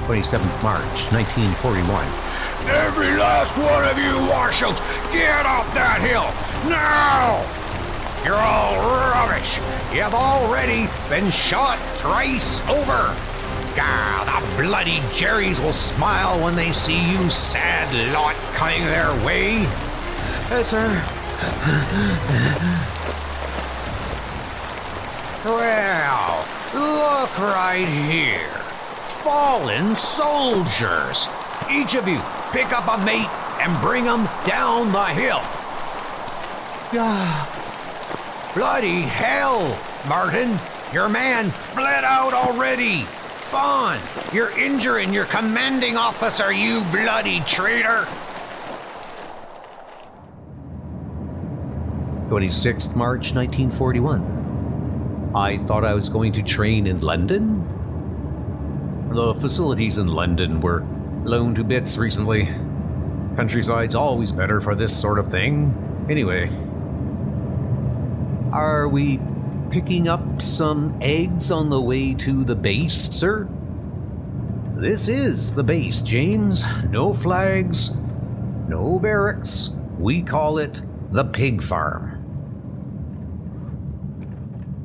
27th March, 1941. Every last one of you washouts, get up that hill, now! You're all rubbish. You've already been shot thrice over. God, the bloody Jerrys will smile when they see you sad lot coming their way. Yes, sir. Well, look right here. Fallen soldiers. Each of you pick up a mate and bring them down the hill. Bloody hell, Martin. Your man bled out already. Bond, you're injuring your commanding officer, you bloody traitor. 26th March, 1941. I thought I was going to train in London? The facilities in London were blown to bits recently. Countryside's always better for this sort of thing. Anyway, are we picking up some eggs on the way to the base, sir? This is the base, James. No flags, no barracks. We call it the pig farm.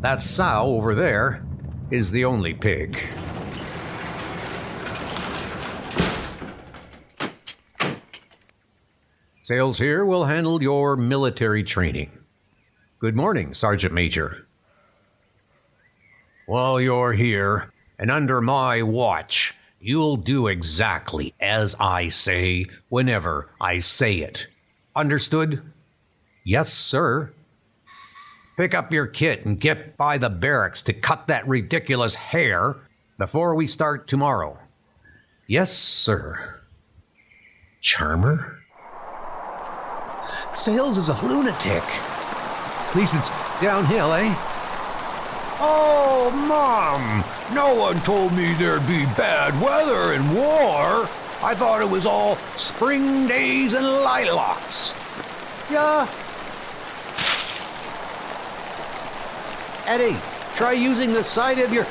That sow over there is the only pig. Sales here will handle your military training. Good morning, Sergeant Major. While you're here, and under my watch, you'll do exactly as I say whenever I say it. Understood? Yes, sir. Pick up your kit and get by the barracks to cut that ridiculous hair before we start tomorrow. Yes, sir. Charmer? Sales is a lunatic. At least it's downhill, eh? Oh, Mom! No one told me there'd be bad weather and war. I thought it was all spring days and lilacs. Yeah. Eddie, try using the side of your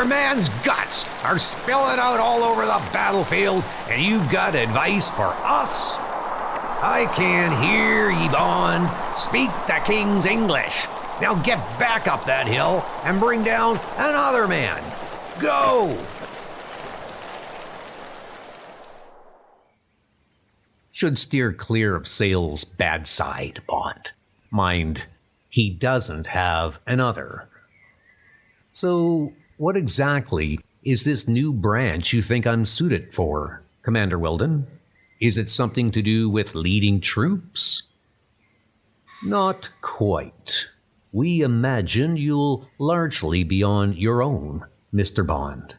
man's guts are spilling out all over the battlefield, and you've got advice for us? I can hear ye, Bond. Speak the King's English. Now get back up that hill and bring down another man. Go! Should steer clear of Sale's bad side, Bond. Mind, he doesn't have another. So, what exactly is this new branch you think I'm suited for, Commander Weldon? Is it something to do with leading troops? Not quite. We imagine you'll largely be on your own, Mr. Bond.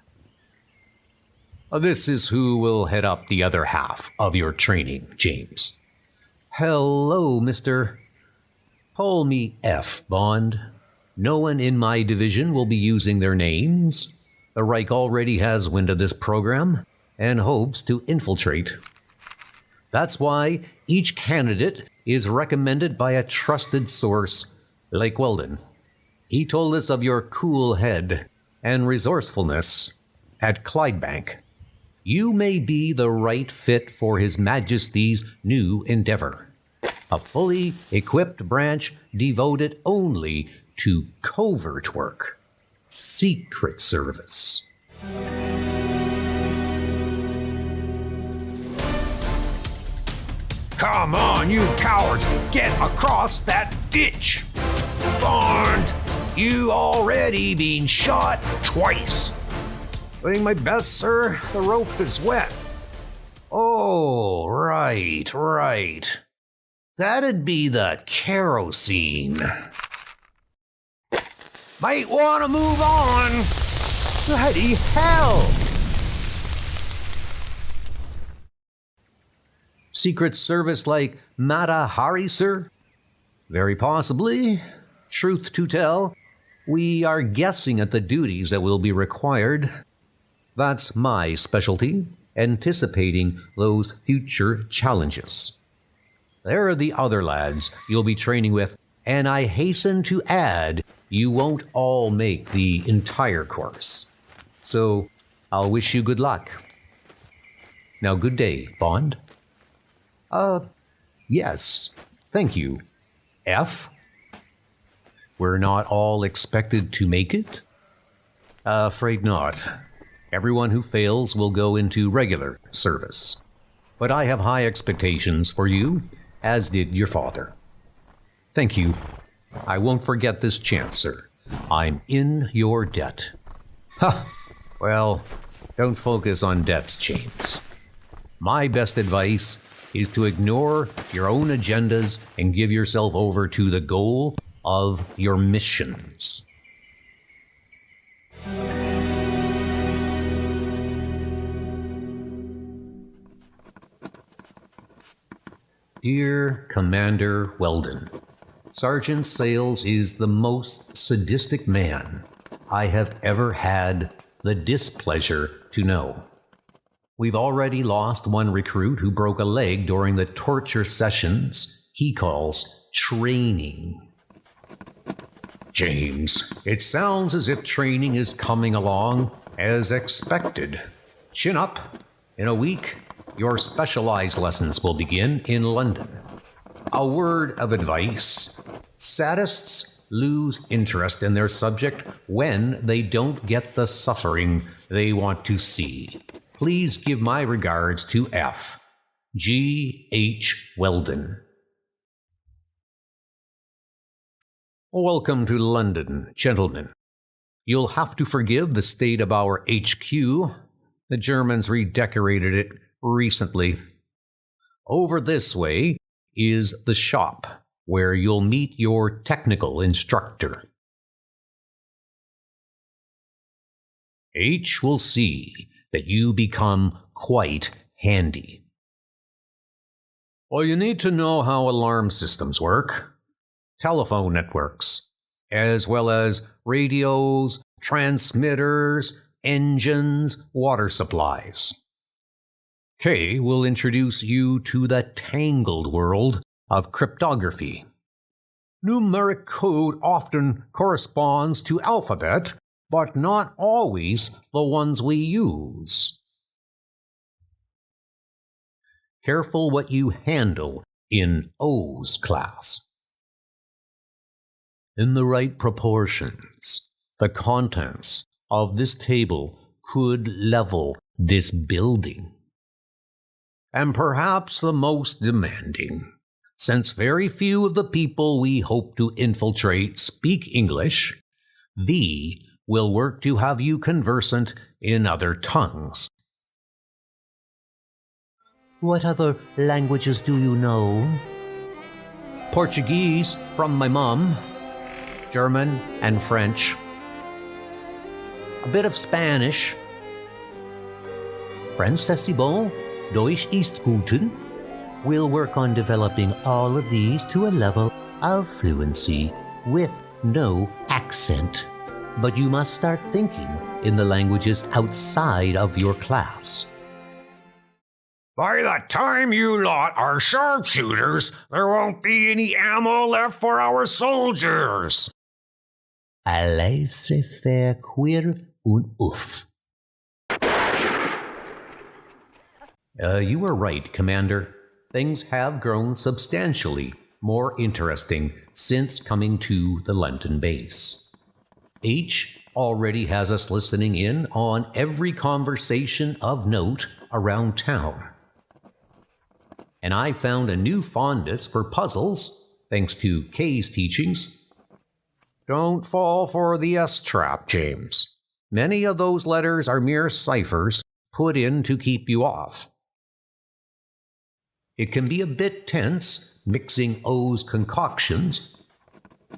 This is who will head up the other half of your training, James. Hello, Mr. Call me F, Bond. No one in my division will be using their names. The Reich already has wind of this program and hopes to infiltrate. That's why each candidate is recommended by a trusted source like Weldon. He told us of your cool head and resourcefulness at Clydebank. You may be the right fit for His Majesty's new endeavor. A fully equipped branch devoted only to covert work. Secret Service. Come on, you cowards! Get across that ditch! Bond, you already been shot twice. Doing my best, sir. The rope is wet. Oh, right. That'd be the kerosene. Might want to move on. Bloody hell! Secret Service like Mata Hari, sir? Very possibly. Truth to tell, we are guessing at the duties that will be required. That's my specialty, anticipating those future challenges. There are the other lads you'll be training with, and I hasten to add, you won't all make the entire course. So I'll wish you good luck. Now, good day, Bond. Yes, thank you. F? We're not all expected to make it? Afraid not. Everyone who fails will go into regular service. But I have high expectations for you, as did your father. Thank you. I won't forget this chance, sir. I'm in your debt. Ha! Well, don't focus on debts, James. My best advice is to ignore your own agendas and give yourself over to the goal of your missions. Dear Commander Weldon, Sergeant Sales is the most sadistic man I have ever had the displeasure to know. We've already lost one recruit who broke a leg during the torture sessions he calls training. James, it sounds as if training is coming along as expected. Chin up. In a week, your specialized lessons will begin in London. A word of advice: sadists lose interest in their subject when they don't get the suffering they want to see. Please give my regards to F. G. H. Weldon. Welcome to London, gentlemen. You'll have to forgive the state of our HQ. The Germans redecorated it recently. Over this way is the shop, where you'll meet your technical instructor. H will see that you become quite handy. Well, you need to know how alarm systems work, telephone networks, as well as radios, transmitters, engines, water supplies. K will introduce you to the tangled world of cryptography. Numeric code often corresponds to alphabet, but not always the ones we use. Careful what you handle in O's class. In the right proportions, the contents of this table could level this building. And perhaps the most demanding, since very few of the people we hope to infiltrate speak English, V will work to have you conversant in other tongues. What other languages do you know? Portuguese from my mum, German and French, a bit of Spanish. Français c'est bon, Deutsch ist guten. We'll work on developing all of these to a level of fluency with no accent. But you must start thinking in the languages outside of your class. By the time you lot are sharpshooters, there won't be any ammo left for our soldiers. Laissez-faire cuire un ouf. You were right, Commander. Things have grown substantially more interesting since coming to the London base. H already has us listening in on every conversation of note around town. And I found a new fondness for puzzles, thanks to K's teachings. Don't fall for the S-trap, James. Many of those letters are mere ciphers put in to keep you off. It can be a bit tense, mixing O's concoctions.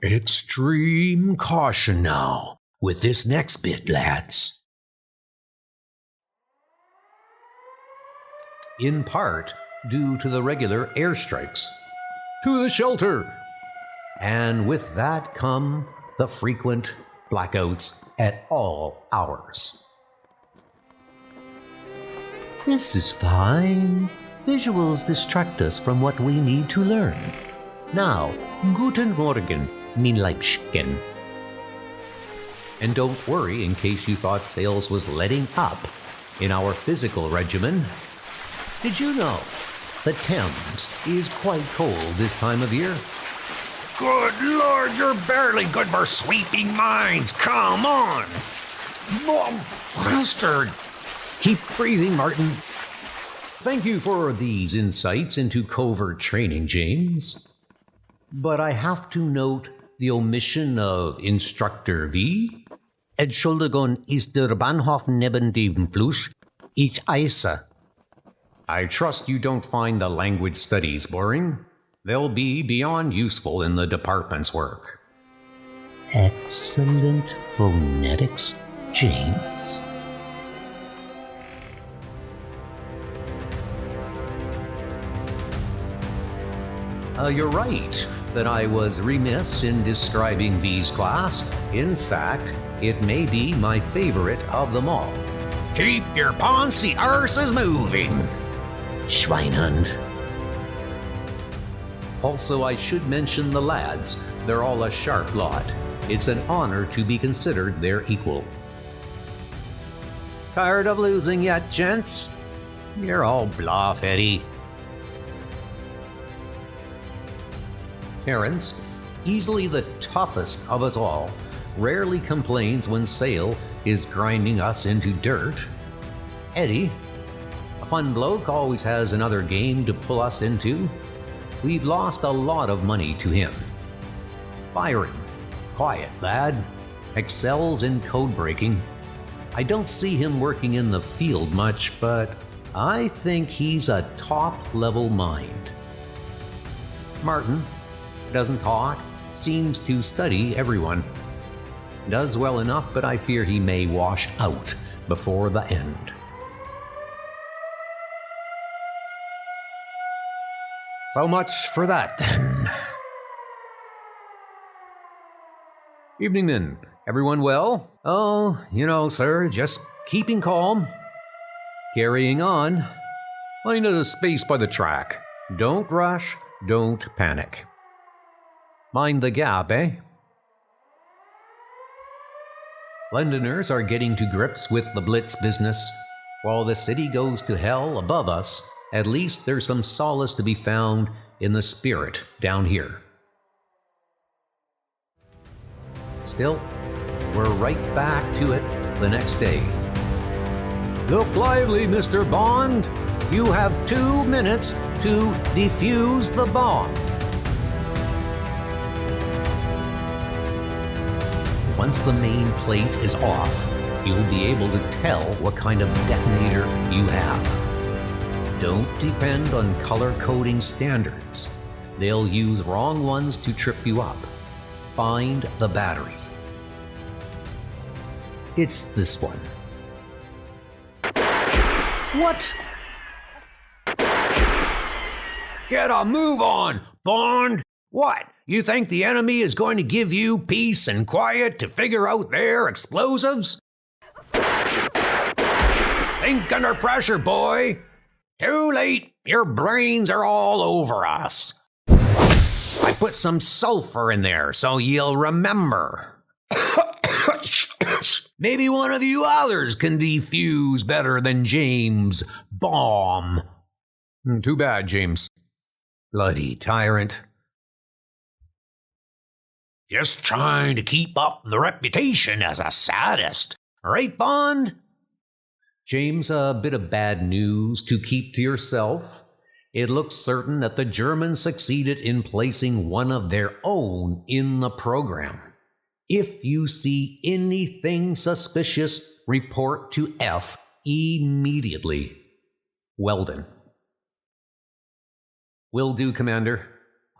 Extreme caution now with this next bit, lads. In part due to the regular airstrikes. To the shelter! And with that come the frequent blackouts at all hours. This is fine. Visuals distract us from what we need to learn. Now, Guten Morgen, mein Leibchen. And don't worry in case you thought Sales was letting up in our physical regimen. Did you know the Thames is quite cold this time of year? Good Lord, you're barely good for sweeping mines. Come on. Bastard. Keep breathing, Martin. Thank you for these insights into covert training, James. But I have to note the omission of Instructor V. Entschuldigung, ist der Bahnhof neben dem Fluss? Ich eise. I trust you don't find the language studies boring. They'll be beyond useful in the department's work. Excellent phonetics, James. You're right that I was remiss in describing V's class. In fact, it may be my favorite of them all. Keep your poncy arses moving. Schweinhund. Also, I should mention the lads. They're all a sharp lot. It's an honor to be considered their equal. Tired of losing yet, gents? You're all bluff, Eddie. Terrence, easily the toughest of us all, rarely complains when Sale is grinding us into dirt. Eddie, a fun bloke, always has another game to pull us into. We've lost a lot of money to him. Byron, quiet lad, excels in code breaking. I don't see him working in the field much, but I think he's a top-level mind. Martin doesn't talk, seems to study everyone. Does well enough, but I fear he may wash out before the end. So much for that, then. Evening, then. Everyone well? Oh, sir, just keeping calm. Carrying on. Find a space by the track. Don't rush, don't panic. Mind the gap, eh? Londoners are getting to grips with the Blitz business. While the city goes to hell above us, at least there's some solace to be found in the spirit down here. Still, we're right back to it the next day. Look lively, Mr. Bond. You have 2 minutes to defuse the bomb. Once the main plate is off, you'll be able to tell what kind of detonator you have. Don't depend on color coding standards. They'll use wrong ones to trip you up. Find the battery. It's this one. What? Get a move on, Bond. What? You think the enemy is going to give you peace and quiet to figure out their explosives? Think under pressure, boy. Too late. Your brains are all over us. I put some sulfur in there so you'll remember. Maybe one of you others can defuse better than James' bomb. Too bad, James. Bloody tyrant. Just trying to keep up the reputation as a sadist. Right, Bond? James, a bit of bad news to keep to yourself. It looks certain that the Germans succeeded in placing one of their own in the program. If you see anything suspicious, report to F immediately. Weldon. Will do, Commander.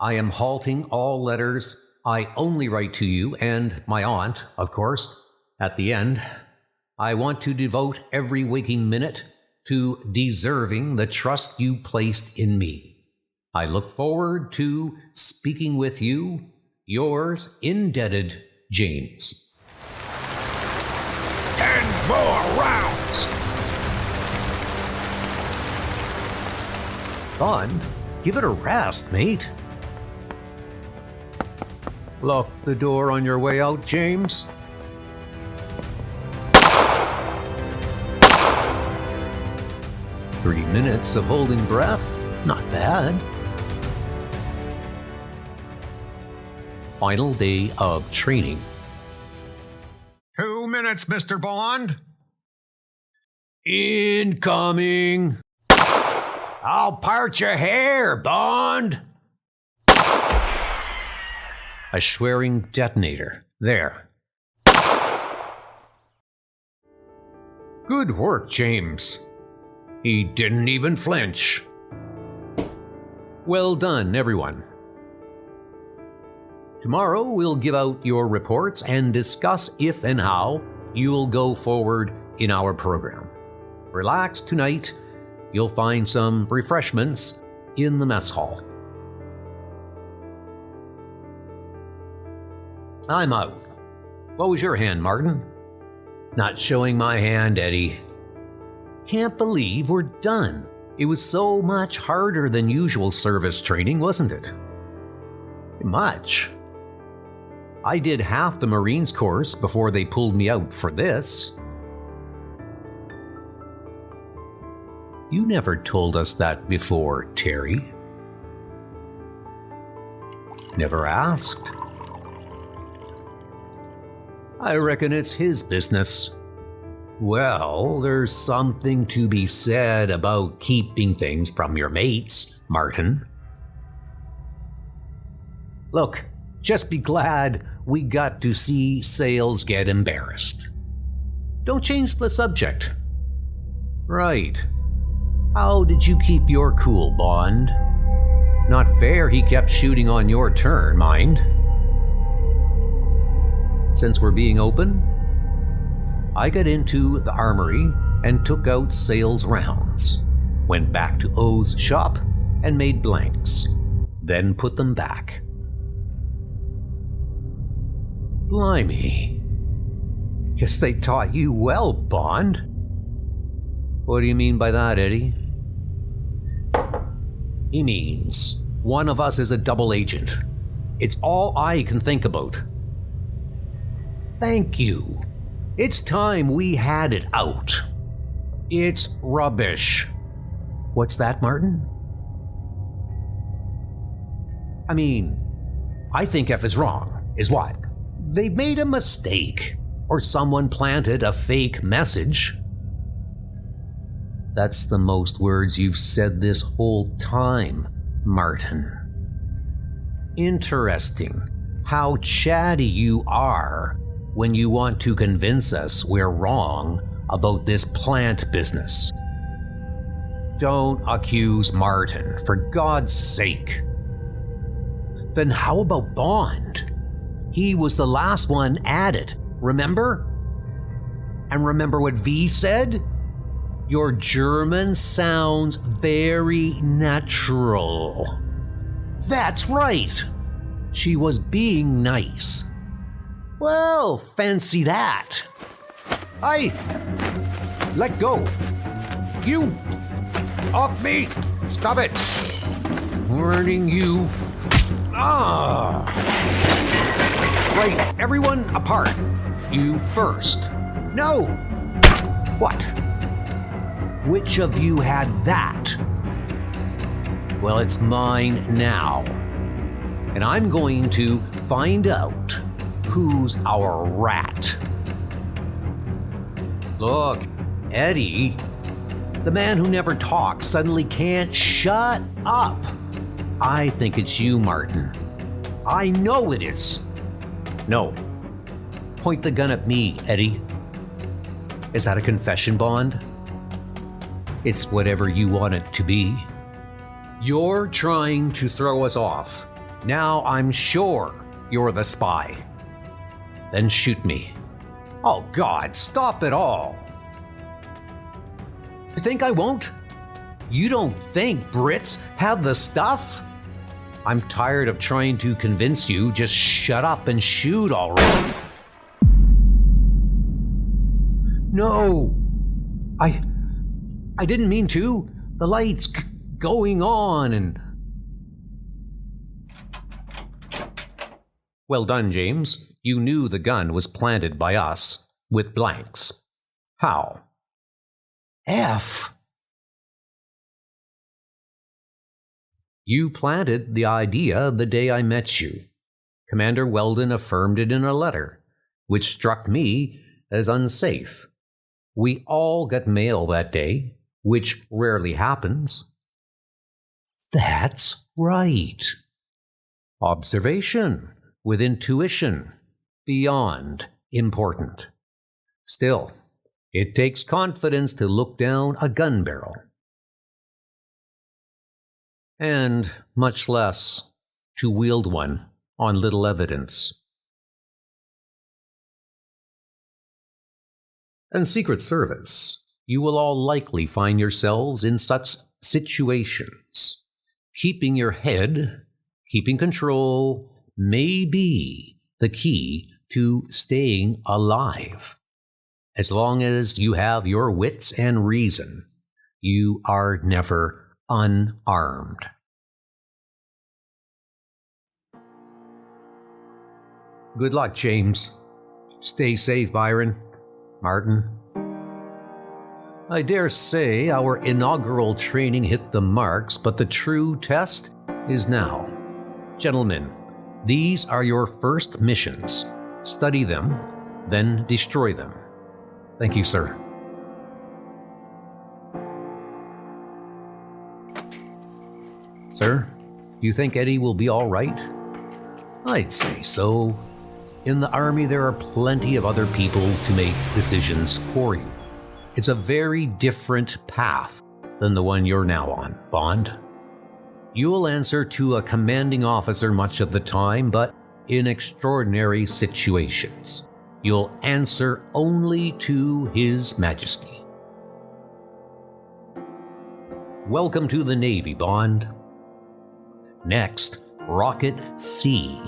I am halting all letters. I only write to you and my aunt, of course, at the end. I want to devote every waking minute to deserving the trust you placed in me. I look forward to speaking with you. Yours, indebted, James. 10 more rounds! Bond, give it a rest, mate. Lock the door on your way out, James. 30 minutes of holding breath, not bad. Final day of training. 2 minutes, Mr. Bond. Incoming! I'll part your hair, Bond. A swearing detonator. There. Good work, James. He didn't even flinch. Well done, everyone. Tomorrow we'll give out your reports and discuss if and how you'll go forward in our program. Relax tonight. You'll find some refreshments in the mess hall. I'm out. What was your hand, Martin? Not showing my hand, Eddie. Can't believe we're done. It was so much harder than usual service training, wasn't it? Much. I did half the Marines course before they pulled me out for this. You never told us that before, Terry. Never asked. I reckon it's his business. Well, there's something to be said about keeping things from your mates, Martin. Look, just be glad we got to see Sales get embarrassed. Don't change the subject. Right. How did you keep your cool, Bond? Not fair he kept shooting on your turn, mind. Since we're being open, I got into the armory and took out Sales rounds, went back to O's shop and made blanks, then put them back. Blimey. Guess they taught you well, Bond. What do you mean by that, Eddie? He means one of us is a double agent. It's all I can think about. Thank you. It's time we had it out. It's rubbish. What's that, Martin? I mean, I think F is wrong, is what? They've made a mistake, or someone planted a fake message. That's the most words you've said this whole time, Martin. Interesting how chatty you are when you want to convince us we're wrong about this plant business. Don't accuse Martin, for God's sake. Then how about Bond? He was the last one at it, remember? And remember what V said? Your German sounds very natural. That's right. She was being nice. Well, fancy that. Let go. You! Off me! Stop it! Warning you. Right, everyone apart. You first. No! What? Which of you had that? Well, it's mine now. And I'm going to find out who's our rat. Look, Eddie, the man who never talks suddenly can't shut up. I think it's you, Martin. I know it is. No. Point the gun at me, Eddie. Is that a confession, Bond? It's whatever you want it to be. You're trying to throw us off. Now I'm sure you're the spy. Then shoot me. Oh God, stop it all. You think I won't? You don't think Brits have the stuff? I'm tired of trying to convince you. Just shut up and shoot already. No! I didn't mean to. The light's going on and... Well done, James. You knew the gun was planted by us, with blanks. How? F. You planted the idea the day I met you. Commander Weldon affirmed it in a letter, which struck me as unsafe. We all got mail that day, which rarely happens. That's right. Observation with intuition, beyond important. Still, it takes confidence to look down a gun barrel. And much less to wield one on little evidence. And Secret Service, you will all likely find yourselves in such situations. Keeping your head, keeping control, may be the key to staying alive. As long as you have your wits and reason, you are never unarmed. Good luck, James. Stay safe, Byron. Martin. I dare say our inaugural training hit the marks, but the true test is now. Gentlemen, these are your first missions. Study them, then destroy them. Thank you, sir. Sir, you think Eddie will be all right? I'd say so. In the Army, there are plenty of other people to make decisions for you. It's a very different path than the one you're now on, Bond. You will answer to a commanding officer much of the time, but in extraordinary situations, you'll answer only to His Majesty. Welcome to the Navy, Bond. Next, Rocket C.